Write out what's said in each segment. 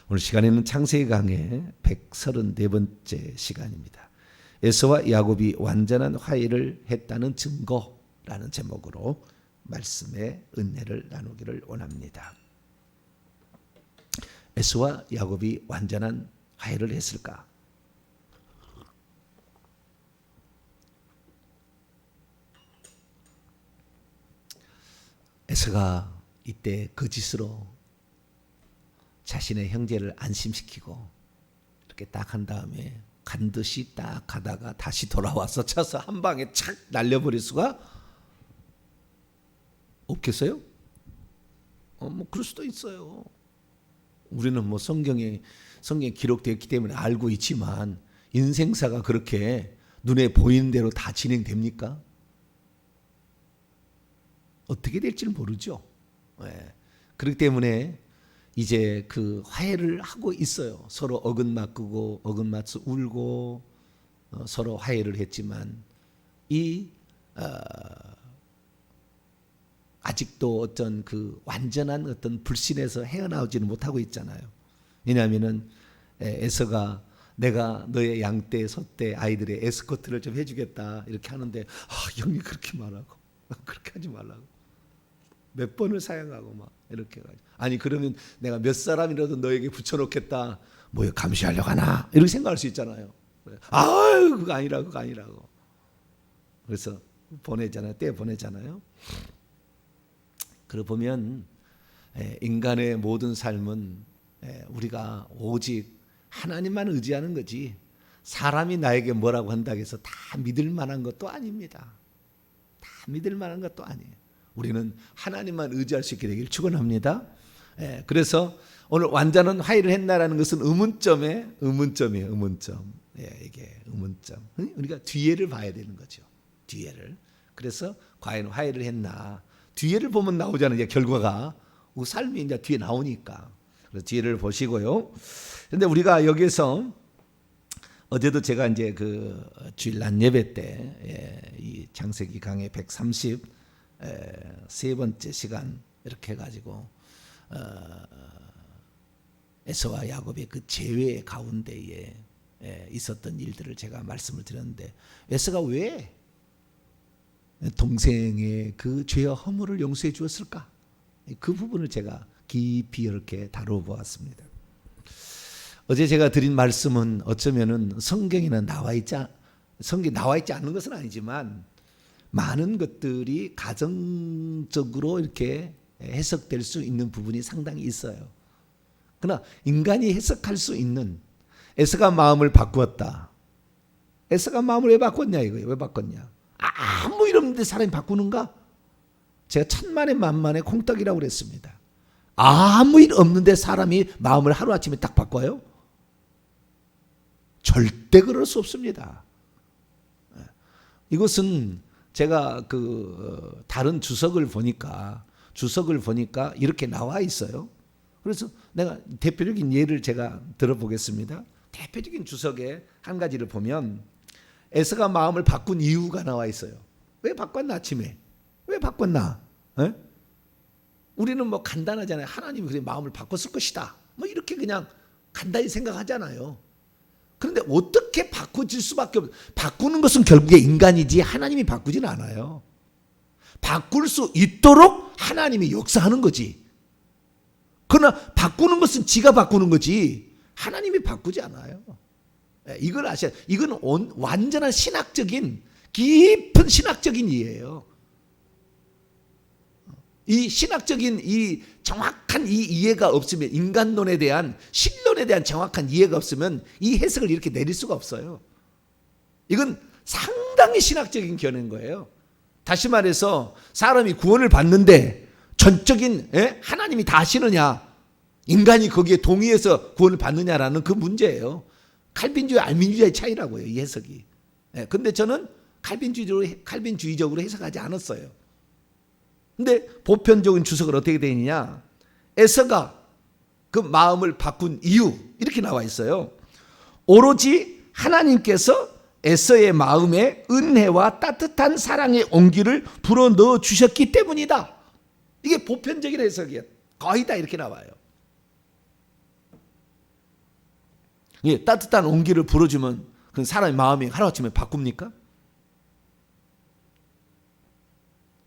오늘 시간에는 창세기 강의 134번째 시간입니다. 에서와 야곱이 완전한 화해를 했다는 증거라는 제목으로 말씀의 은혜를 나누기를 원합니다. 에서와 야곱이 완전한 화해를 했을까? 에서가 이때 거짓으로 자신의 형제를 안심시키고 이렇게 딱 한 다음에 간 듯이 딱 가다가 다시 돌아와서 쳐서 한 방에 착 날려버릴 수가 없겠어요? 뭐 그럴 수도 있어요. 우리는 뭐 성경에 기록되었기 때문에 알고 있지만 인생사가 그렇게 눈에 보이는 대로 다 진행됩니까? 어떻게 될지는 모르죠. 네. 그렇기 때문에 이제 그 화해를 하고 있어요. 서로 어긋맞고 어긋맞서 울고 서로 화해를 했지만 아직도 어떤 그 완전한 어떤 불신에서 헤어나오지는 못하고 있잖아요. 왜냐하면은 에서가 내가 너의 양떼 소떼 아이들의 에스코트를 좀 해주겠다 이렇게 하는데 형님 그렇게 말하고 그렇게 하지 말라고 몇 번을 사양하고 막 이렇게 가지고 아니 그러면 내가 몇 사람이라도 너에게 붙여놓겠다 뭐야 감시하려고 하나 이렇게 생각할 수 있잖아요. 그거 아니라고 그래서 보내잖아요. 때 보내잖아요. 그러고 보면 인간의 모든 삶은 우리가 오직 하나님만 의지하는 거지 사람이 나에게 뭐라고 한다고 해서 다 믿을 만한 것도 아닙니다. 다 믿을 만한 것도 아니에요. 우리는 하나님만 의지할 수 있게 되길 축원합니다. 그래서 오늘 완전한 화해를 했나라는 것은 의문점이에요. 의문점. 이게 의문점. 우리가 뒤에를 봐야 되는 거죠. 뒤에를. 그래서 과연 화해를 했나? 뒤에를 보면 나오잖아요. 이제 결과가 삶이 이제 뒤에 나오니까. 그래서 뒤에를 보시고요. 그런데 우리가 여기서 어제도 제가 이제 그 주일 낮 예배 때 이 창세기 강의 133번째 시간 이렇게 해가지고 에서와 야곱의 그 재회 가운데에 있었던 일들을 제가 말씀을 드렸는데 에서가 왜 동생의 그 죄와 허물을 용서해 주었을까? 그 부분을 제가 깊이 이렇게 다루어 보았습니다. 어제 제가 드린 말씀은 어쩌면은 성경에 나와 있지 않는 것은 아니지만 많은 것들이 가정적으로 이렇게 해석될 수 있는 부분이 상당히 있어요. 그러나 인간이 해석할 수 있는 에서가 마음을 바꾸었다. 에서가 마음을 왜 바꿨냐 이거예요. 왜 바꿨냐? 아무 일 없는데 사람이 바꾸는가? 제가 천만에 만만에 콩떡이라고 그랬습니다. 아무 일 없는데 사람이 마음을 하루아침에 딱 바꿔요? 절대 그럴 수 없습니다. 이것은 제가 그 다른 주석을 보니까 이렇게 나와 있어요. 그래서 내가 대표적인 예를 제가 들어보겠습니다. 대표적인 주석에 한 가지를 보면 에서가 마음을 바꾼 이유가 나와 있어요. 왜 바꿨나 아침에? 왜 바꿨나? 우리는 뭐 간단하잖아요. 하나님이 그래 마음을 바꿨을 것이다. 뭐 이렇게 그냥 간단히 생각하잖아요. 그런데 어떻게 바꿔질 수밖에 바꾸는 것은 결국에 인간이지 하나님이 바꾸지는 않아요. 바꿀 수 있도록 하나님이 역사하는 거지. 그러나 바꾸는 것은 지가 바꾸는 거지 하나님이 바꾸지 않아요. 이걸 아셔야 이건 완전한 신학적인 깊은 신학적인 이해예요. 이 신학적인 이 정확한 이 이해가 없으면 인간론에 대한 신론에 대한 정확한 이해가 없으면 이 해석을 이렇게 내릴 수가 없어요. 이건 상당히 신학적인 견해인 거예요. 다시 말해서 사람이 구원을 받는데 전적인 하나님이 다 하시느냐 인간이 거기에 동의해서 구원을 받느냐라는 그 문제예요. 칼빈주의 알민주의의 차이라고요. 이 해석이. 그런데 저는 칼빈주의적으로 해석하지 않았어요. 근데 보편적인 주석은 어떻게 되느냐? 에서가 그 마음을 바꾼 이유 이렇게 나와 있어요. 오로지 하나님께서 에서의 마음에 은혜와 따뜻한 사랑의 온기를 불어넣어 주셨기 때문이다. 이게 보편적인 해석이에요. 거의 다 이렇게 나와요. 예, 따뜻한 온기를 불어주면 그 사람의 마음이 하루아침에 바꿉니까?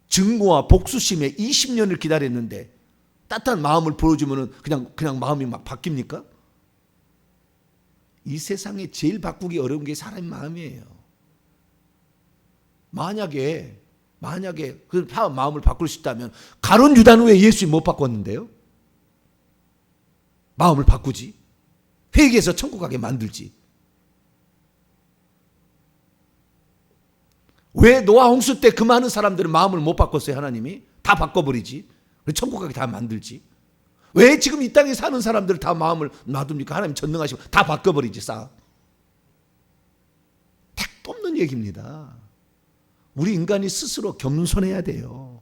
증오와 복수심에 20년을 기다렸는데 따뜻한 마음을 불어주면 그냥 마음이 막 바뀝니까? 이 세상에 제일 바꾸기 어려운 게 사람의 마음이에요. 만약에 그 마음을 바꿀 수 있다면 가룟 유다는 왜 예수님 못 바꿨는데요? 마음을 바꾸지. 회개해서 천국 가게 만들지. 왜 노아 홍수 때 그 많은 사람들은 마음을 못 바꿨어요? 하나님이 다 바꿔버리지. 천국 가게 다 만들지. 왜 지금 이 땅에 사는 사람들 다 마음을 놔둡니까? 하나님 전능하시고 다 바꿔버리지. 택도 없는 얘기입니다. 우리 인간이 스스로 겸손해야 돼요.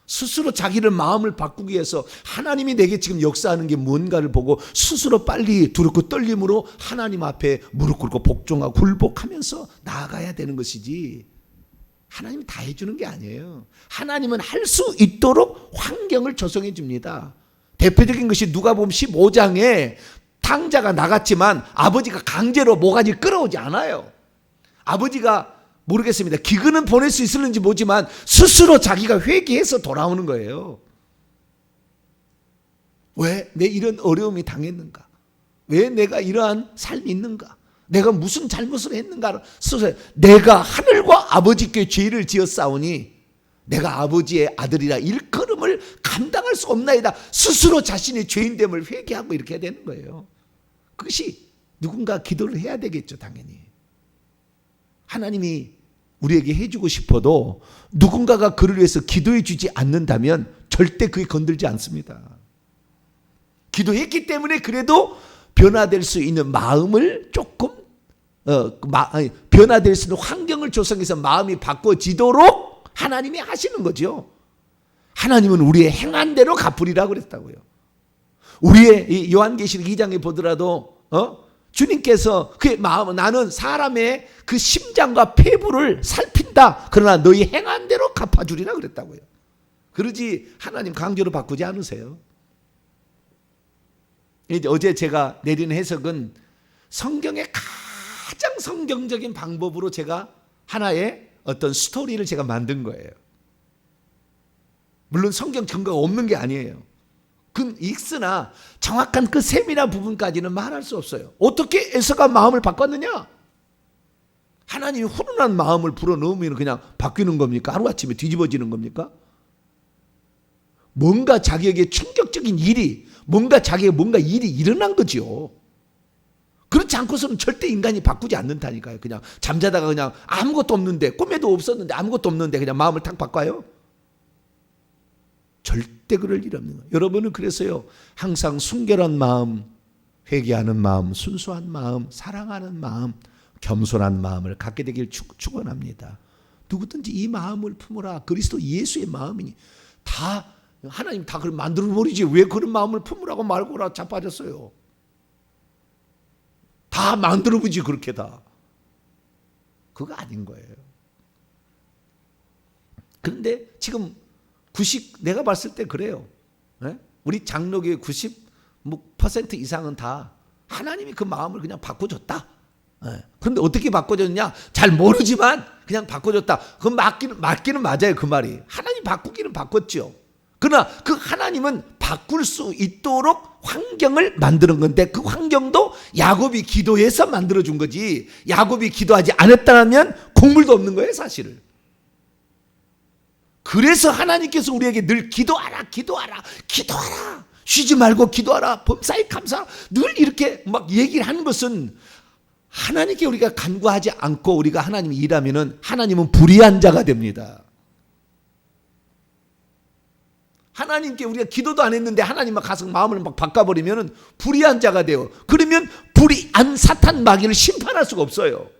스스로 자기를 마음을 바꾸기 위해서 하나님이 내게 지금 역사하는 게 뭔가를 보고 스스로 빨리 두렵고 떨림으로 하나님 앞에 무릎 꿇고 복종하고 굴복하면서 나아가야 되는 것이지, 하나님이 다 해주는 게 아니에요. 하나님은 할 수 있도록 환경을 조성해 줍니다. 대표적인 것이 누가복음 15장에 탕자가 나갔지만 아버지가 강제로 모가지 끌어오지 않아요. 아버지가 모르겠습니다. 기근은 보낼 수 있을는지 모르지만 스스로 자기가 회개해서 돌아오는 거예요. 왜 내 이런 어려움이 당했는가? 왜 내가 이러한 삶이 있는가? 내가 무슨 잘못을 했는가? 스스로 내가 하늘과 아버지께 죄를 지었사오니 내가 아버지의 아들이라 일컬음을 감당할 수 없나이다. 스스로 자신의 죄인됨을 회개하고 이렇게 해야 되는 거예요. 그것이 누군가 기도를 해야 되겠죠, 당연히. 하나님이 우리에게 해주고 싶어도 누군가가 그를 위해서 기도해 주지 않는다면 절대 그게 건들지 않습니다. 기도했기 때문에 그래도 변화될 수 있는 마음을 조금 변화될 수 있는 환경을 조성해서 마음이 바꿔지도록 하나님이 하시는 거죠. 하나님은 우리의 행한 대로 갚으리라고 그랬다고요. 우리의 요한계시록 2장에 보더라도 주님께서 그의 마음은 나는 사람의 그 심장과 폐부를 살핀다. 그러나 너희 행한 대로 갚아주리라 그랬다고요. 그러지 하나님 강제로 바꾸지 않으세요. 이제 어제 제가 내린 해석은 성경의 가장 성경적인 방법으로 제가 하나의 어떤 스토리를 제가 만든 거예요. 물론 성경 증거가 없는 게 아니에요. 익으나 정확한 그 세밀한 부분까지는 말할 수 없어요. 어떻게 에서가 마음을 바꿨느냐? 하나님이 훈훈한 마음을 불어넣으면 그냥 바뀌는 겁니까? 하루아침에 뒤집어지는 겁니까? 뭔가 자기에게 충격적인 일이, 뭔가 일이 일어난 거죠. 그렇지 않고서는 절대 인간이 바꾸지 않는다니까요. 그냥 잠자다가 그냥 아무것도 없는데, 꿈에도 없었는데 아무것도 없는데 그냥 마음을 탁 바꿔요? 절대 그럴 일 없는 거예요. 여러분은 그래서요, 항상 순결한 마음, 회개하는 마음, 순수한 마음, 사랑하는 마음, 겸손한 마음을 갖게 되길 축원합니다. 누구든지 이 마음을 품으라. 그리스도 예수의 마음이니. 다 하나님 다 그걸 만들어 버리지 왜 그런 마음을 품으라고 말고라 자빠졌어요. 다 만들어 보지 그렇게 다. 그거 아닌 거예요. 그런데 지금 내가 봤을 때 그래요. 네? 우리 장로교의 90% 이상은 다 하나님이 그 마음을 그냥 바꿔줬다. 네. 그런데 어떻게 바꿔줬냐? 잘 모르지만 그냥 바꿔줬다. 그건 맞기는 맞아요. 그 말이. 하나님 바꾸기는 바꿨죠. 그러나 그 하나님은 바꿀 수 있도록 환경을 만드는 건데 그 환경도 야곱이 기도해서 만들어준 거지, 야곱이 기도하지 않았다면 곡물도 없는 거예요, 사실은. 그래서 하나님께서 우리에게 늘 기도하라, 쉬지 말고 기도하라, 범사에 감사하라, 늘 이렇게 막 얘기를 하는 것은 하나님께 우리가 간구하지 않고 우리가 하나님이 일하면은 하나님은 불의한 자가 됩니다. 하나님께 우리가 기도도 안 했는데 하나님만 가서 마음을 막 바꿔버리면은 불의한 자가 돼요. 그러면 불의한 사탄 마귀를 심판할 수가 없어요.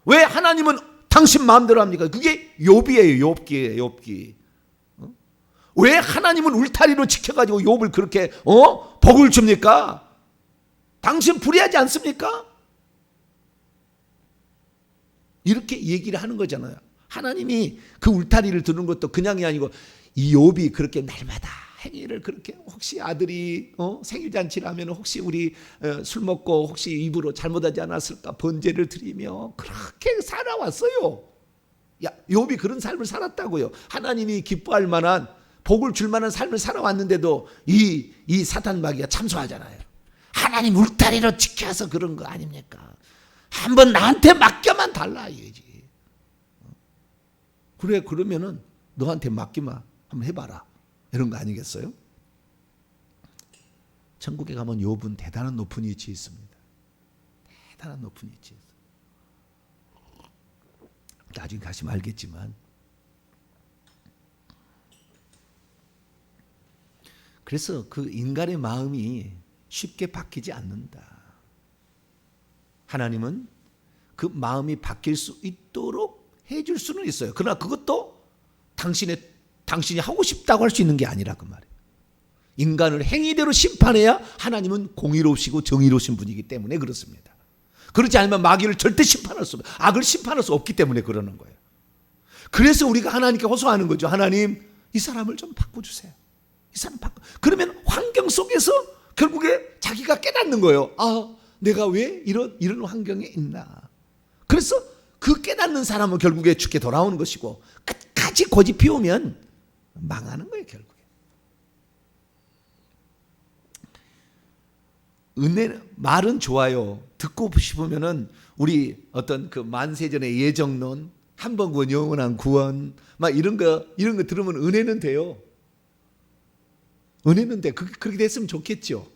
왜 하나님은 당신 마음대로 합니까? 그게 욥이에요. 욥기. 왜 하나님은 울타리로 지켜가지고 욥을 그렇게 복을 줍니까? 당신 불의하지 않습니까? 이렇게 얘기를 하는 거잖아요. 하나님이 그 울타리를 두는 것도 그냥이 아니고 이 욥이 그렇게 날마다 행위를 그렇게 혹시 아들이 생일 잔치를 하면 혹시 우리 술 먹고 혹시 입으로 잘못하지 않았을까 번제를 드리며 그렇게 살아왔어요. 야, 욥이 그런 삶을 살았다고요. 하나님이 기뻐할 만한 복을 줄 만한 삶을 살아왔는데도 이 사탄 마귀가 참소하잖아요. 하나님 울타리로 지켜서 그런 거 아닙니까? 한번 나한테 맡겨만 달라 이거지. 그래, 그러면은 너한테 맡기만 한번 해봐라 이런 거 아니겠어요? 천국에 가면 욥은 대단한 높은 위치에 있습니다. 대단한 높은 위치에 있어요. 나중에 가시면 알겠지만, 그래서 그 인간의 마음이 쉽게 바뀌지 않는다. 하나님은 그 마음이 바뀔 수 있도록 해줄 수는 있어요. 그러나 그것도 당신이 하고 싶다고 할 수 있는 게 아니라 그 말이에요. 인간을 행위대로 심판해야 하나님은 공의로우시고 정의로우신 분이기 때문에 그렇습니다. 그렇지 않으면 마귀를 절대 심판할 수 없어요. 악을 심판할 수 없기 때문에 그러는 거예요. 그래서 우리가 하나님께 호소하는 거죠. 하나님, 이 사람을 좀 바꿔주세요. 이 사람 바꿔. 그러면 환경 속에서 결국에 자기가 깨닫는 거예요. 아, 내가 왜 이런 환경에 있나. 그래서 그 깨닫는 사람은 결국에 주께 돌아오는 것이고, 끝까지 고집 피우면 망하는 거예요, 결국에. 말은 좋아요. 듣고 싶으면은 우리 어떤 그 만세전의 예정론, 한 번 구원 영원한 구원, 막 이런 거 들으면 은혜는 돼요. 은혜는 돼. 그렇게 됐으면 좋겠죠.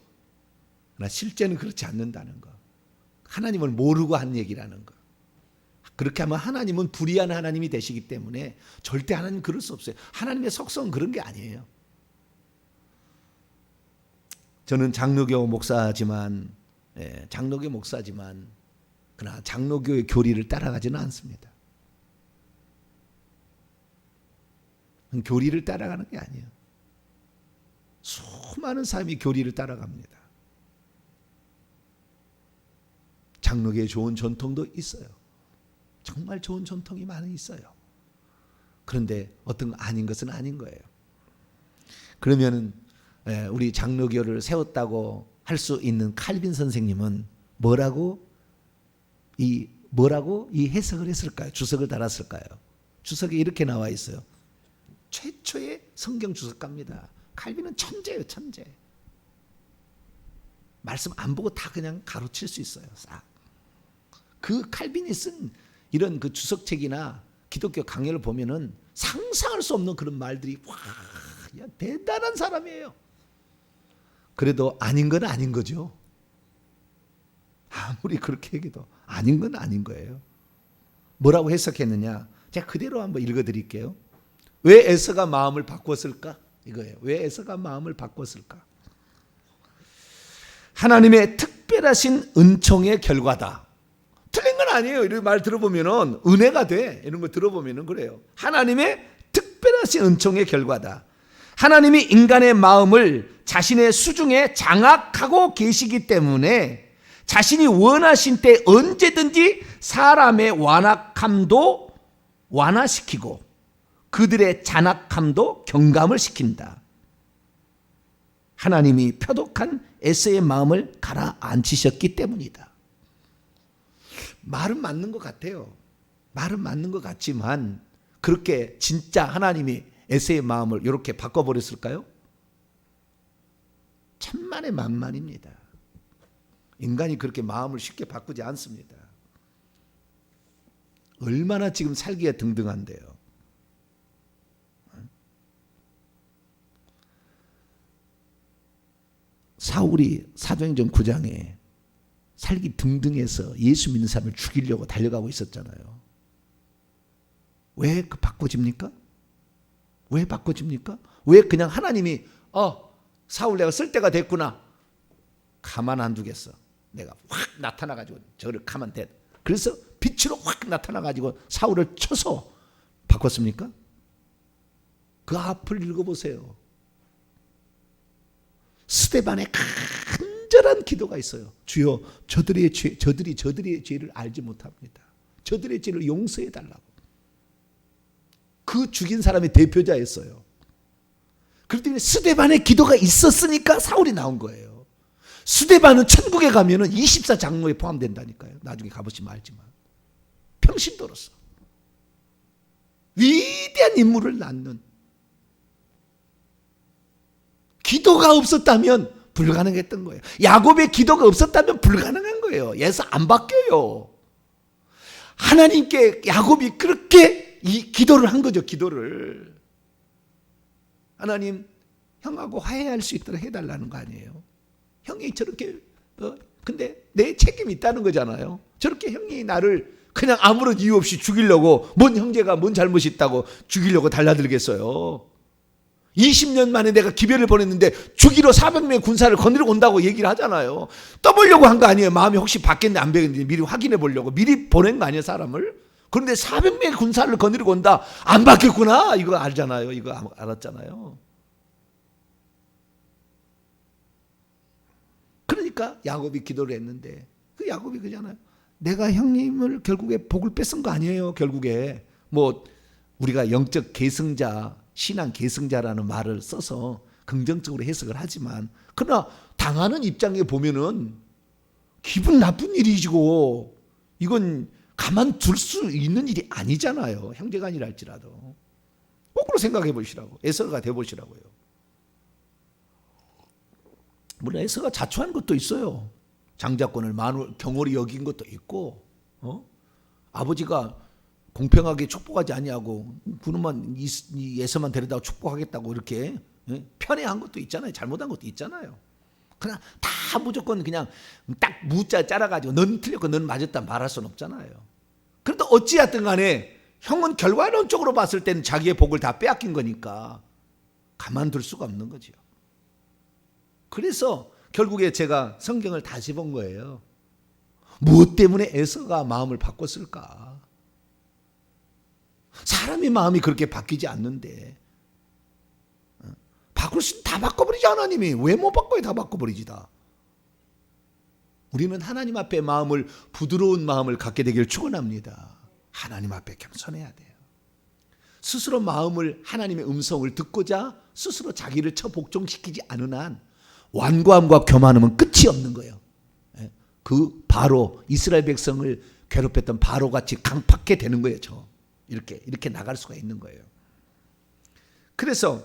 그러나 실제는 그렇지 않는다는 거. 하나님을 모르고 한 얘기라는 거. 그렇게 하면 하나님은 불의한 하나님이 되시기 때문에 절대 하나님 그럴 수 없어요. 하나님의 속성은 그런 게 아니에요. 저는 장로교 목사지만 그러나 장로교의 교리를 따라가지는 않습니다. 교리를 따라가는 게 아니에요. 수많은 사람이 교리를 따라갑니다. 장로교에 좋은 전통도 있어요. 정말 좋은 전통이 많이 있어요. 그런데 어떤 거 아닌 것은 아닌 거예요. 그러면은 우리 장로교를 세웠다고 할 수 있는 칼빈 선생님은 뭐라고 이 해석을 했을까요? 주석을 달았을까요? 주석에 이렇게 나와 있어요. 최초의 성경 주석가입니다. 칼빈은 천재예요, 천재. 말씀 안 보고 다 그냥 가로칠 수 있어요. 싹. 그 칼빈이 쓴 이런 그 주석책이나 기독교 강연을 보면은 상상할 수 없는 그런 말들이 와, 대단한 사람이에요. 그래도 아닌 건 아닌 거죠. 아무리 그렇게 얘기해도 아닌 건 아닌 거예요. 뭐라고 해석했느냐? 제가 그대로 한번 읽어드릴게요. 왜 에서가 마음을 바꿨을까? 이거예요. 왜 에서가 마음을 바꿨을까? 하나님의 특별하신 은총의 결과다. 틀린 건 아니에요. 이런 말 들어보면은 은혜가 돼. 이런 거 들어보면은 그래요. 하나님의 특별하신 은총의 결과다. 하나님이 인간의 마음을 자신의 수중에 장악하고 계시기 때문에 자신이 원하신 때 언제든지 사람의 완악함도 완화시키고 그들의 잔악함도 경감을 시킨다. 하나님이 표독한 에서의 마음을 가라앉히셨기 때문이다. 말은 맞는 것 같아요. 말은 맞는 것 같지만 그렇게 진짜 하나님이 에서의 마음을 이렇게 바꿔버렸을까요? 천만의 만만입니다. 인간이 그렇게 마음을 쉽게 바꾸지 않습니다. 얼마나 지금 살기가 등등한데요. 사울이 사도행전 9장에 살기 등등해서 예수 믿는 사람을 죽이려고 달려가고 있었잖아요. 왜 그 바꿔집니까? 왜 바꿔집니까? 왜 그냥 하나님이 사울 내가 쓸 때가 됐구나. 가만 안 두겠어. 내가 확 나타나가지고 저를 가만 대. 그래서 빛으로 확 나타나가지고 사울을 쳐서 바꿨습니까? 그 앞을 읽어보세요. 스데반의 간절한 기도가 있어요. 주여 저들이 저들의 죄를 알지 못합니다. 저들의 죄를 용서해 달라고. 그 죽인 사람의 대표자였어요. 그랬더니 스데반의 기도가 있었으니까 사울이 나온 거예요. 스데반은 천국에 가면은 24장로에 포함된다니까요. 나중에 가보시면 알지만. 평신도로서 위대한 인물을 낳는, 기도가 없었다면 불가능했던 거예요. 야곱의 기도가 없었다면 불가능한 거예요. 예수 안 바뀌어요. 하나님께 야곱이 그렇게 이 기도를 한 거죠. 기도를. 하나님, 형하고 화해할 수 있도록 해달라는 거 아니에요. 형이 저렇게 근데 내 책임이 있다는 거잖아요. 저렇게 형이 나를 그냥 아무런 이유 없이 죽이려고, 뭔 형제가 뭔 잘못이 있다고 죽이려고 달라들겠어요. 20년 만에 내가 기별을 보냈는데 죽이러 400명의 군사를 거느리고 온다고 얘기를 하잖아요. 떠보려고 한 거 아니에요. 마음이 혹시 바뀌었는지 안 바뀌었는지 미리 확인해 보려고 미리 보낸 거 아니에요, 사람을. 그런데 400명의 군사를 거느리고 온다. 안 바뀌었구나. 이거 알잖아요. 이거 알았잖아요. 그러니까 야곱이 기도를 했는데, 그 야곱이 그잖아요. 내가 형님을 결국에 복을 뺏은 거 아니에요. 결국에 뭐 우리가 영적 계승자, 신앙 계승자라는 말을 써서 긍정적으로 해석을 하지만, 그러나 당하는 입장에 보면은 기분 나쁜 일이고, 이건 가만둘 수 있는 일이 아니잖아요. 형제간이라 할지라도. 거꾸로 생각해 보시라고. 에서가 돼 보시라고요. 물론 에서가 자초한 것도 있어요. 장자권을 경홀히 여긴 것도 있고, 아버지가 공평하게 축복하지 아니하고 그놈만 이 예서만 데려다가 축복하겠다고 이렇게 편애한 것도 있잖아요. 잘못한 것도 있잖아요. 그러나 다 무조건 그냥 딱 무자 짜라가지고 넌 틀렸고 넌 맞았다 말할 수는 없잖아요. 그래도 어찌하든 간에 형은 결과론적으로 봤을 때는 자기의 복을 다 빼앗긴 거니까 가만둘 수가 없는 거죠. 그래서 결국에 제가 성경을 다시 본 거예요. 무엇 때문에 에서가 마음을 바꿨을까? 사람의 마음이 그렇게 바뀌지 않는데, 바꿀 수 다 바꿔버리지. 하나님이 왜 못 바꿔요? 다 바꿔버리지 다. 우리는 하나님 앞에 마음을, 부드러운 마음을 갖게 되기를 축원합니다. 하나님 앞에 겸손해야 돼요. 스스로 마음을, 하나님의 음성을 듣고자 스스로 자기를 처복종시키지 않은 한 완고함과 교만함은 끝이 없는 거예요. 그 바로 이스라엘 백성을 괴롭혔던 바로같이 강팍해 되는 거예요. 이렇게 나갈 수가 있는 거예요. 그래서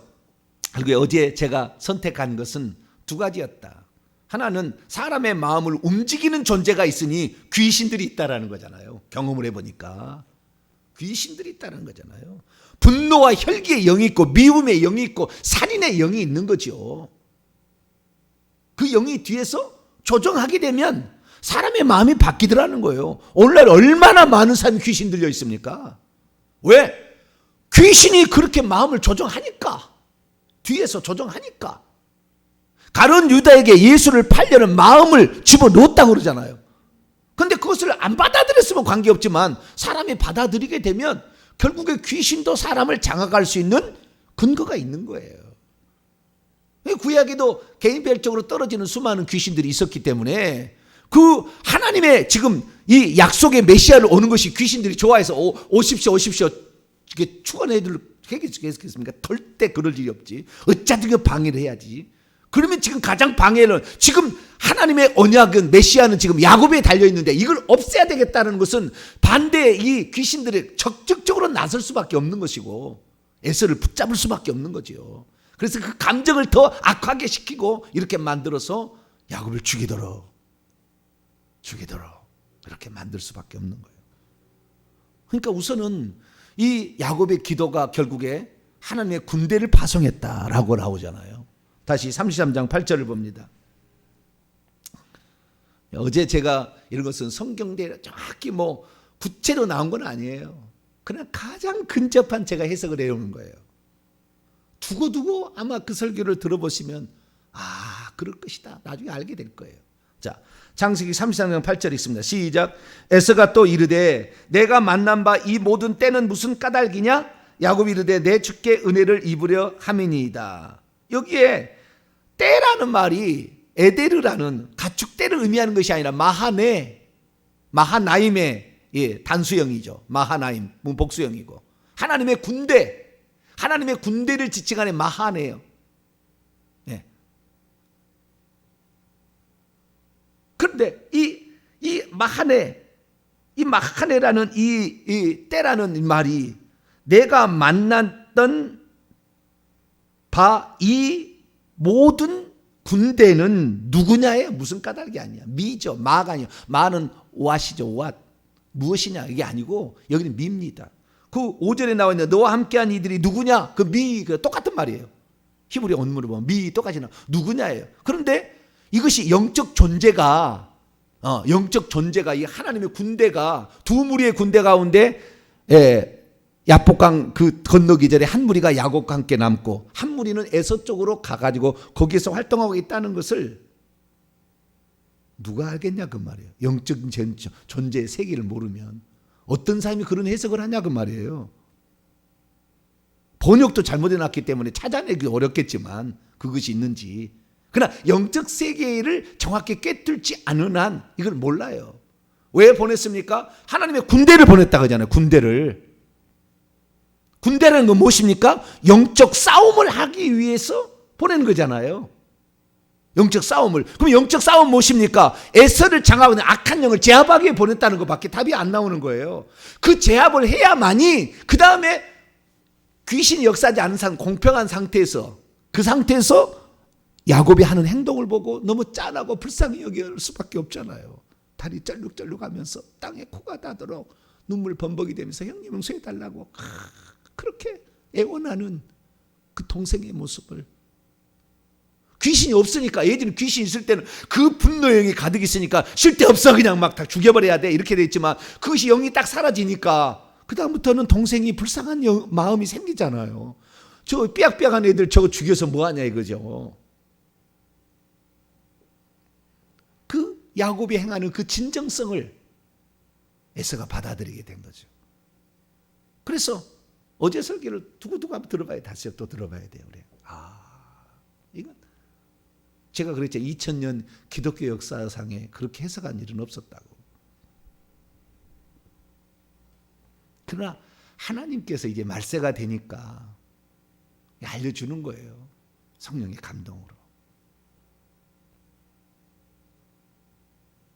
어제 제가 선택한 것은 두 가지였다. 하나는 사람의 마음을 움직이는 존재가 있으니 귀신들이 있다라는 거잖아요. 경험을 해보니까 귀신들이 있다는 거잖아요. 분노와 혈기의 영이 있고 미움의 영이 있고 살인의 영이 있는 거죠. 그 영이 뒤에서 조정하게 되면 사람의 마음이 바뀌더라는 거예요. 오늘날 얼마나 많은 사람이 귀신 들려 있습니까? 왜? 귀신이 그렇게 마음을 조정하니까. 뒤에서 조정하니까. 가룟 유다에게 예수를 팔려는 마음을 집어넣었다고 그러잖아요. 그런데 그것을 안 받아들였으면 관계없지만 사람이 받아들이게 되면 결국에 귀신도 사람을 장악할 수 있는 근거가 있는 거예요. 구약에도 개인별적으로 떨어지는 수많은 귀신들이 있었기 때문에 그 하나님의 지금 이 약속의 메시아를 오는 것이 귀신들이 좋아해서 오십시오 이렇게 축원해드리겠습니까? 절대 그럴 일이 없지. 어쩌든 방해를 해야지. 그러면 지금 가장 방해는, 지금 하나님의 언약은, 메시아는 지금 야곱에 달려있는데 이걸 없애야 되겠다는 것은 반대에 이 귀신들이 적극적으로 나설 수밖에 없는 것이고 에서를 붙잡을 수밖에 없는 거죠. 그래서 그 감정을 더 악하게 시키고 이렇게 만들어서 야곱을 죽이도록 이렇게 만들 수밖에 없는 거예요. 그러니까 우선은 이 야곱의 기도가 결국에 하나님의 군대를 파송했다라고 나오잖아요. 다시 33장 8절을 봅니다. 어제 제가 이런 것은 성경대로 정확히 뭐 구체로 나온 건 아니에요. 그냥 가장 근접한 제가 해석을 해오는 거예요. 두고두고 아마 그 설교를 들어보시면 그럴 것이다 나중에 알게 될 거예요. 자, 창세기 33장 8절이 있습니다. 시작. 에서가 또 이르되 내가 만난 바 이 모든 때는 무슨 까닭이냐? 야곱이 이르되 내 주께 은혜를 입으려 함이니이다. 여기에 때라는 말이 에데르라는 가축 때를 의미하는 것이 아니라 마하나임의 단수형이죠. 마하나임 복수형이고 하나님의 군대를 지칭하는 마하네요. 마하네라는 이 때라는 말이 내가 만났던 바 이 모든 군대는 누구냐에 무슨 까닭이 아니야. 미죠. 마가 아니야. 마는 왓이죠. 왓. 무엇이냐 이게 아니고 여기는 미입니다. 그 5절에 나와 있는 너와 함께한 이들이 누구냐? 그 미, 그 똑같은 말이에요. 히브리 원문을 보면 미 똑같이 나와. 누구냐예요. 그런데 이것이 영적 존재가 이 하나님의 군대가 두 무리의 군대 가운데 야복강 그 건너기 전에 한 무리가 야곱과 함께 남고 한 무리는 에서 쪽으로 가가지고 거기에서 활동하고 있다는 것을 누가 알겠냐 그 말이에요. 영적인 존재의 세계를 모르면 어떤 사람이 그런 해석을 하냐 그 말이에요. 번역도 잘못해놨기 때문에 찾아내기 어렵겠지만 그것이 있는지. 그러나 영적 세계를 정확히 꿰뚫지 않은 한 이걸 몰라요. 왜 보냈습니까? 하나님의 군대를 보냈다 그러잖아요. 군대라는 건 무엇입니까? 영적 싸움을 하기 위해서 보내는 거잖아요. 영적 싸움을. 그럼 영적 싸움 무엇입니까? 에서를 장하고 있는 악한 영을 제압하기 위해 보냈다는 것밖에 답이 안 나오는 거예요. 그 제압을 해야만이 그 다음에 귀신이 역사하지 않은 공평한 상태에서 그 상태에서 야곱이 하는 행동을 보고 너무 짠하고 불쌍히 여길 수밖에 없잖아요. 다리 쩔룩쩔룩하면서 땅에 코가 닿도록 눈물 범벅이 되면서 형님 용서해달라고 그렇게 애원하는 그 동생의 모습을 귀신이 없으니까 예전에 귀신이 있을 때는 그 분노의 영이 가득 있으니까 쉴 데 없어 그냥 막 다 죽여버려야 돼 이렇게 돼 있지만 그것이 영이 딱 사라지니까 그 다음부터는 동생이 불쌍한 마음이 생기잖아요. 저 삐약삐약한 애들 저거 죽여서 뭐하냐 이거죠. 그 야곱이 행하는 그 진정성을 에서가 받아들이게 된 거죠. 그래서 어제 설교를 두고두고 한번 들어봐야 다시 또 들어봐야 돼요. 그래. 이건 제가 그랬죠. 2000년 기독교 역사상에 그렇게 해석한 일은 없었다고. 그러나 하나님께서 이제 말세가 되니까 알려주는 거예요. 성령의 감동으로.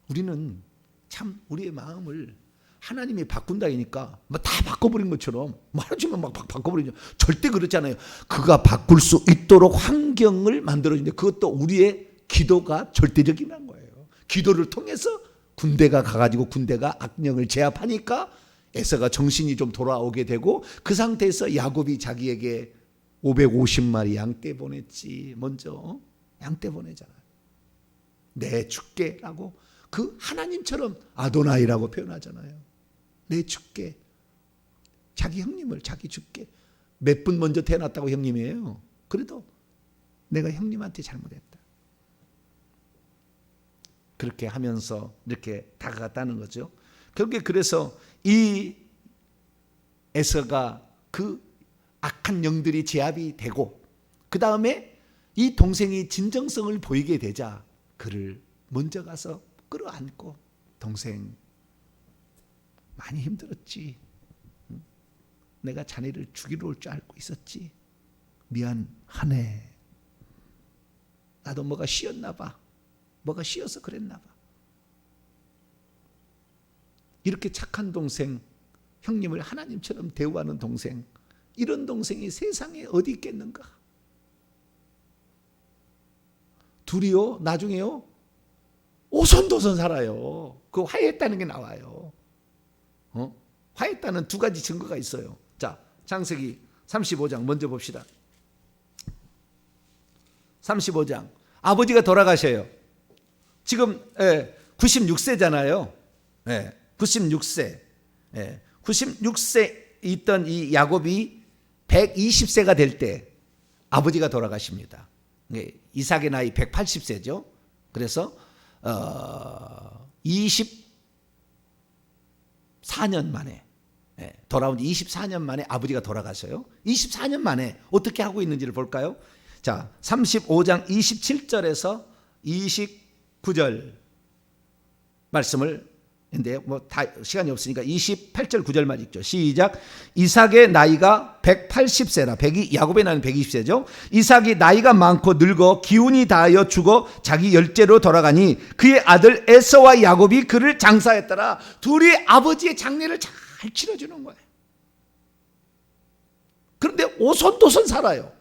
우리는 참 우리의 마음을 하나님이 바꾼다니까 뭐 다 바꿔버린 것처럼 말하지만 막 바꿔버리죠. 절대 그렇잖아요. 그가 바꿀 수 있도록 환경을 만들어주는데 그것도 우리의 기도가 절대적인 거예요. 기도를 통해서 군대가 가가지고 군대가 악령을 제압하니까 에서가 정신이 좀 돌아오게 되고 그 상태에서 야곱이 자기에게 550마리 양떼 보냈지. 먼저 양떼 보내잖아요. 내 주께라고 그 하나님처럼 아도나이라고 표현하잖아요. 내 주께. 자기 형님을 자기 주께. 몇 분 먼저 태어났다고 형님이에요. 그래도 내가 형님한테 잘못했다. 그렇게 하면서 이렇게 다가갔다는 거죠. 결국에 그래서 이 에서가 그 악한 영들이 제압이 되고 그 다음에 이 동생이 진정성을 보이게 되자 그를 먼저 가서 끌어안고 동생 많이 힘들었지. 내가 자네를 죽이러 올 줄 알고 있었지. 미안하네. 나도 뭐가 씌었나 봐. 뭐가 씌어서 그랬나 봐. 이렇게 착한 동생, 형님을 하나님처럼 대우하는 동생, 이런 동생이 세상에 어디 있겠는가? 둘이요 나중에요 오손도손 살아요. 그 화해했다는 게 나와요. 화해했다는 두 가지 증거가 있어요. 자, 창세기 35장 먼저 봅시다. 35장 아버지가 돌아가셔요. 지금 96세잖아요. 96세. 96세 있던 이 야곱이 120세가 될 때 아버지가 돌아가십니다. 이삭의 나이 180세죠. 그래서 24년 만에 돌아온 24년 만에 아버지가 돌아가셔요. 24년 만에 어떻게 하고 있는지를 볼까요? 자, 35장 27절에서 29절 말씀을 근데 뭐 다 시간이 없으니까 28절 9절만 읽죠. 시작. 이삭의 나이가 180세라. 야곱의 나이는 120세죠. 이삭이 나이가 많고 늙어 기운이 다하여 죽어 자기 열재로 돌아가니 그의 아들 에서와 야곱이 그를 장사했더라. 둘이 아버지의 장례를 잘 치러주는 거예요. 그런데 오손도손 살아요.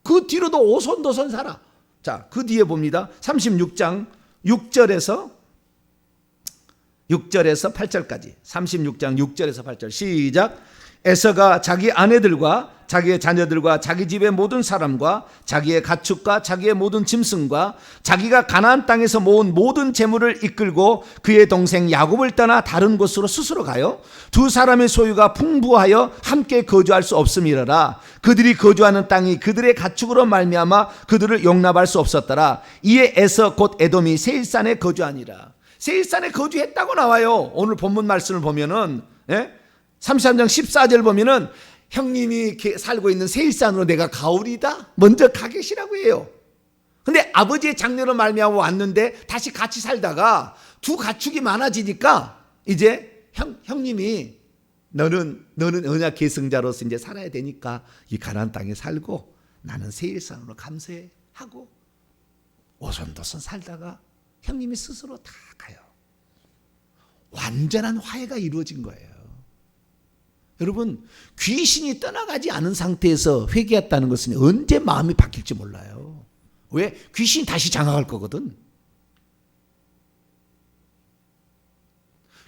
그 뒤로도 오손도손 살아. 자, 그 뒤에 봅니다. 36장 6절에서 8절까지. 36장 6절에서 8절 시작. 에서가 자기 아내들과 자기의 자녀들과 자기 집의 모든 사람과 자기의 가축과 자기의 모든 짐승과 자기가 가나안 땅에서 모은 모든 재물을 이끌고 그의 동생 야곱을 떠나 다른 곳으로 스스로 가요. 두 사람의 소유가 풍부하여 함께 거주할 수 없음이러라. 그들이 거주하는 땅이 그들의 가축으로 말미암아 그들을 용납할 수 없었더라. 이에 에서 곧 에돔이 세일산에 거주하니라. 세일산에 거주했다고 나와요. 오늘 본문 말씀을 보면은 33장 14절 보면은 형님이 살고 있는 세일산으로 내가 가오리다. 먼저 가 계시라고 해요. 근데 아버지의 장례로 말미암아 왔는데 다시 같이 살다가 두 가축이 많아지니까 이제 형님이 너는 언약 계승자로서 이제 살아야 되니까 이 가나안 땅에 살고 나는 세일산으로 감사하고 오손도손 살다가 형님이 스스로 다 가요. 완전한 화해가 이루어진 거예요. 여러분, 귀신이 떠나가지 않은 상태에서 회개했다는 것은 언제 마음이 바뀔지 몰라요. 왜? 귀신이 다시 장악할 거거든.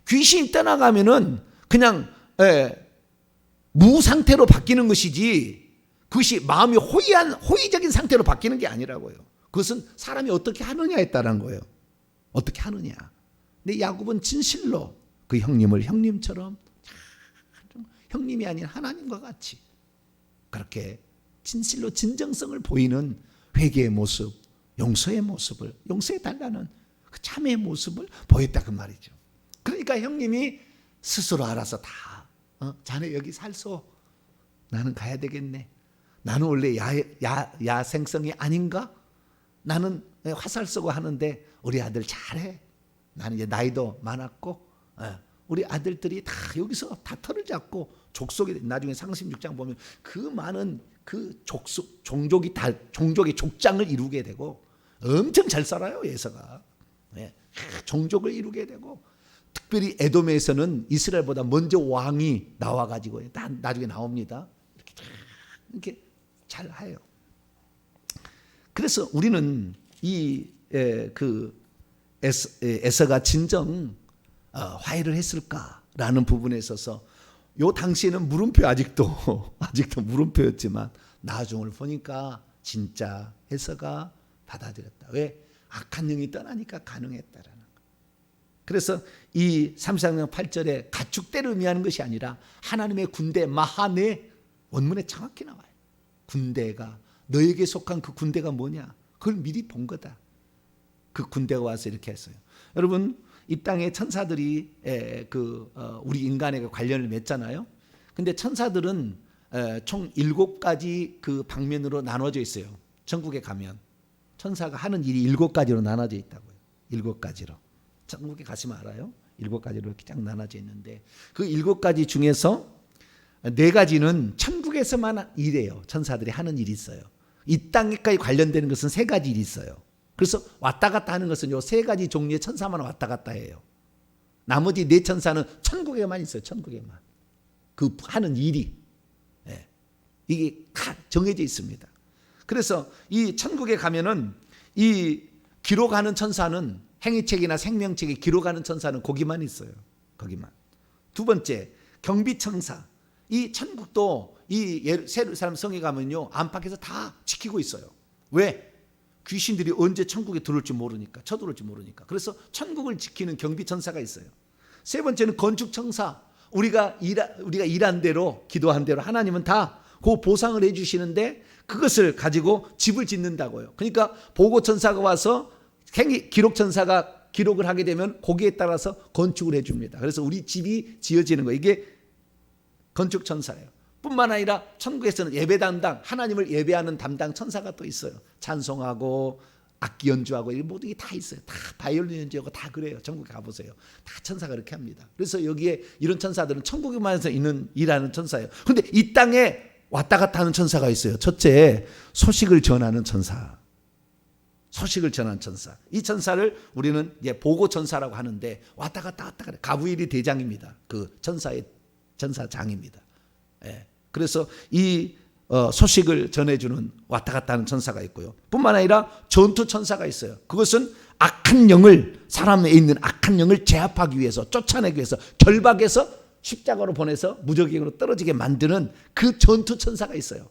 귀신이 떠나가면은 그냥 무상태로 바뀌는 것이지 그것이 마음이 호의적인 상태로 바뀌는 게 아니라고요. 그것은 사람이 어떻게 하느냐에 따른 거예요. 어떻게 하느냐. 근데 야곱은 진실로 그 형님을 형님처럼 형님이 아닌 하나님과 같이 그렇게 진실로 진정성을 보이는 회개의 모습, 용서의 모습을, 용서해달라는 그 참의 모습을 보였다 그 말이죠. 그러니까 형님이 스스로 알아서 다 자네 여기 살소. 나는 가야 되겠네. 나는 원래 야생성이 아닌가? 나는 화살 쏘고 하는데 우리 아들 잘해. 나는 이제 나이도 많았고 우리 아들들이 다 여기서 다 털을 잡고 족속이 나중에 상심 6장 보면 그 많은 그 종족이 족장을 이루게 되고 엄청 잘 살아요. 에서가 종족을 이루게 되고 특별히 에돔에서는 이스라엘보다 먼저 왕이 나와가지고 나중에 나옵니다. 이렇게 잘 해요. 그래서 우리는 에서가 진정 화해를 했을까라는 부분에 있어서 요 당시에는 물음표 아직도 물음표였지만 나중을 보니까 진짜 에서가 받아들였다. 왜? 악한 영이 떠나니까 가능했다라는 거. 그래서 이 33장 8절에 가축대를 의미하는 것이 아니라 하나님의 군대 마하네 원문에 정확히 나와요. 군대가 너에게 속한 그 군대가 뭐냐? 그걸 미리 본 거다. 그 군대가 와서 이렇게 했어요. 여러분, 이 땅에 천사들이 우리 인간에게 관련을 맺잖아요. 근데 천사들은 총 7가지 그 방면으로 나눠져 있어요. 천국에 가면 천사가 하는 일이 7가지로 나눠져 있다고요. 7가지로. 천국에 가시면 알아요. 7가지로 이렇게 쫙 나눠져 있는데 그 7가지 중에서 4가지는 천국에서만 일해요. 천사들이 하는 일이 있어요. 이 땅에까지 관련되는 것은 3가지 일이 있어요. 그래서 왔다 갔다 하는 것은 요 3가지 종류의 천사만 왔다 갔다 해요. 나머지 4천사는 천국에만 있어요. 천국에만. 그 하는 일이. 이게 정해져 있습니다. 그래서 이 천국에 가면은 이 기록하는 천사는 행위책이나 생명책에 기록하는 천사는 거기만 있어요. 거기만. 두 번째, 경비천사. 이 천국도 이 예루살렘 성에 가면요 안팎에서 다 지키고 있어요. 왜? 귀신들이 언제 천국에 들어올지 모르니까, 쳐들어올지 모르니까. 그래서 천국을 지키는 경비천사가 있어요. 세 번째는 건축천사. 우리가 일한 대로, 기도한 대로 하나님은 다 그 보상을 해주시는데 그것을 가지고 집을 짓는다고요. 그러니까 보고천사가 와서 기록천사가 기록을 하게 되면 거기에 따라서 건축을 해줍니다. 그래서 우리 집이 지어지는 거예요. 이게 건축천사예요. 뿐만 아니라 천국에서는 예배 담당, 하나님을 예배하는 담당 천사가 또 있어요. 찬송하고 악기 연주하고 이 모든 게 다 있어요. 다 바이올린 연주하고 다 그래요. 전국에 가보세요. 다 천사가 그렇게 합니다. 그래서 여기에 이런 천사들은 천국에만서 일하는 천사예요. 그런데 이 땅에 왔다 갔다 하는 천사가 있어요. 첫째, 소식을 전하는 천사. 소식을 전하는 천사. 이 천사를 우리는 이제 보고 천사라고 하는데 왔다 갔다 가브리엘이 대장입니다. 그 천사의 천사장입니다. 예. 그래서 이 소식을 전해주는 왔다 갔다 하는 천사가 있고요. 뿐만 아니라 전투 천사가 있어요. 그것은 악한 영을, 사람에 있는 악한 영을 제압하기 위해서, 쫓아내기 위해서, 결박해서 십자가로 보내서 무적행으로 떨어지게 만드는 그 전투 천사가 있어요.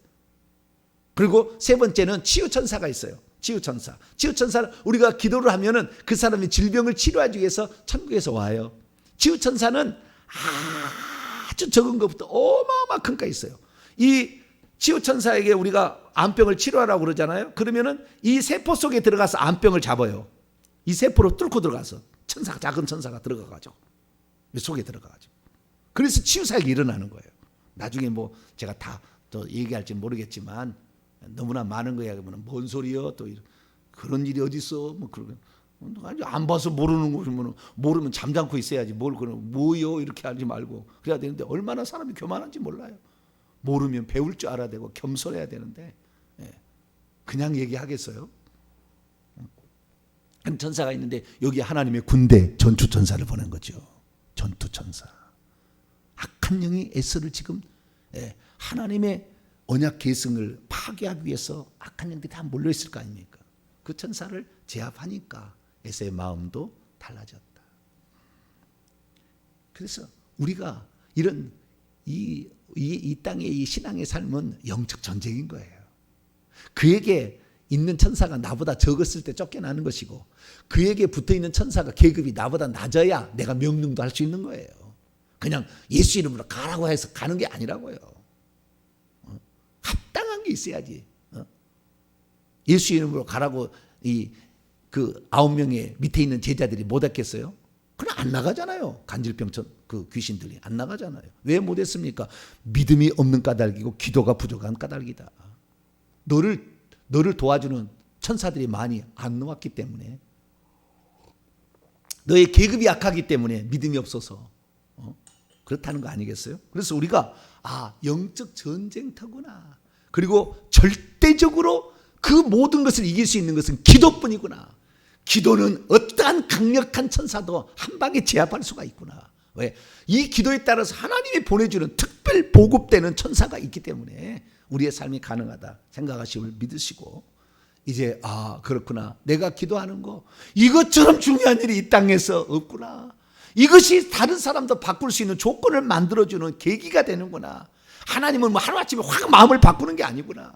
그리고 세 번째는 치유 천사가 있어요. 치유 천사. 치유 천사는 우리가 기도를 하면은 그 사람이 질병을 치료하기 위해서 천국에서 와요. 치유 천사는 아주 적은 것부터 어마어마한 큰 거 있어요. 이 치유 천사에게 우리가 암병을 치료하라고 그러잖아요. 그러면은 이 세포 속에 들어가서 암병을 잡아요. 이 세포로 뚫고 들어가서 천사가, 작은 천사가 들어가가지고 속에 들어가가지고. 그래서 치유 사역이 일어나는 거예요. 나중에 뭐 제가 다 또 얘기할지 모르겠지만 너무나 많은 거야. 그러면 뭔 소리요? 또 그런 일이 어디 있어? 뭐 그러면 안 봐서 모르는 거면 모르면 잠잠고 있어야지. 뭘 그런 뭐요? 이렇게 하지 말고 그래야 되는데 얼마나 사람이 교만한지 몰라요. 모르면 배울 줄 알아야 되고 겸손해야 되는데 그냥 얘기하겠어요? 천사가 있는데 여기 하나님의 군대 전투 천사를 보낸 거죠. 전투 천사. 악한 영이 에서를 지금 하나님의 언약 계승을 파괴하기 위해서 악한 영들이 다 몰려있을 거 아닙니까? 그 천사를 제압하니까 에서의 마음도 달라졌다. 그래서 우리가 이런 이 땅의 이 신앙의 삶은 영적 전쟁인 거예요. 그에게 있는 천사가 나보다 적었을 때 쫓겨나는 것이고 그에게 붙어있는 천사가 계급이 나보다 낮아야 내가 명령도 할 수 있는 거예요. 그냥 예수 이름으로 가라고 해서 가는 게 아니라고요. 합당한 게 있어야지. 예수 이름으로 가라고 그 9명의 밑에 있는 제자들이 못 했겠어요? 그럼 안 나가잖아요. 간질병 그 귀신들이 안 나가잖아요. 왜 못했습니까? 믿음이 없는 까닭이고 기도가 부족한 까닭이다. 너를 도와주는 천사들이 많이 안 나왔기 때문에, 너의 계급이 약하기 때문에 믿음이 없어서 그렇다는 거 아니겠어요? 그래서 우리가 영적 전쟁터구나. 그리고 절대적으로 그 모든 것을 이길 수 있는 것은 기도뿐이구나. 기도는 어떠한 강력한 천사도 한 방에 제압할 수가 있구나. 왜? 이 기도에 따라서 하나님이 보내주는 특별 보급되는 천사가 있기 때문에 우리의 삶이 가능하다 생각하시고 믿으시고, 이제 그렇구나. 내가 기도하는 거 이것처럼 중요한 일이 이 땅에서 없구나. 이것이 다른 사람도 바꿀 수 있는 조건을 만들어주는 계기가 되는구나. 하나님은 뭐 하루아침에 확 마음을 바꾸는 게 아니구나.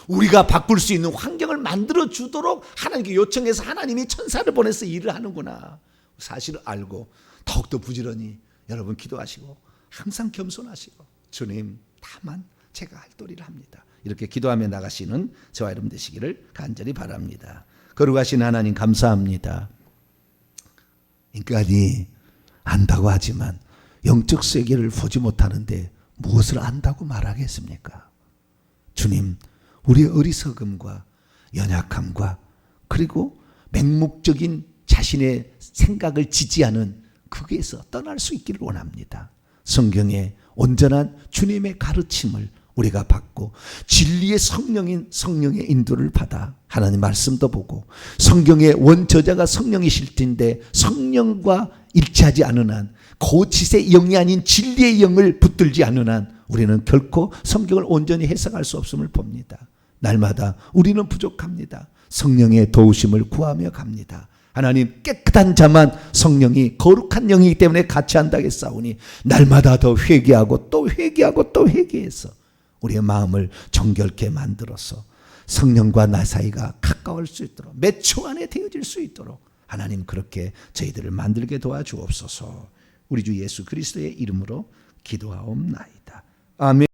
우리가 바꿀 수 있는 환경을 만들어주도록 하나님께 요청해서 하나님이 천사를 보내서 일을 하는구나. 사실을 알고 더욱더 부지런히 여러분 기도하시고 항상 겸손하시고, 주님 다만 제가 할 도리를 합니다. 이렇게 기도하며 나가시는 저와 여러분 되시기를 간절히 바랍니다. 거룩하신 하나님 감사합니다. 인간이 안다고 하지만 영적 세계를 보지 못하는데 무엇을 안다고 말하겠습니까? 주님, 우리의 어리석음과 연약함과 그리고 맹목적인 자신의 생각을 지지하는 거기에서 떠날 수 있기를 원합니다. 성경의 온전한 주님의 가르침을 우리가 받고 진리의 성령인 성령의 인도를 받아 하나님 말씀도 보고 성경의 원저자가 성령이실 텐데 성령과 일치하지 않은 한, 고짓의 영이 아닌 진리의 영을 붙들지 않은 한 우리는 결코 성경을 온전히 해석할 수 없음을 봅니다. 날마다 우리는 부족합니다. 성령의 도우심을 구하며 갑니다. 하나님, 깨끗한 자만 성령이 거룩한 영이기 때문에 같이 한다겠사오니 날마다 더 회개하고 또 회개하고 또 회개해서 우리의 마음을 정결케 만들어서 성령과 나 사이가 가까울 수 있도록, 몇 초 안에 되어질 수 있도록 하나님 그렇게 저희들을 만들게 도와주옵소서. 우리 주 예수 그리스도의 이름으로 기도하옵나이다. 아멘.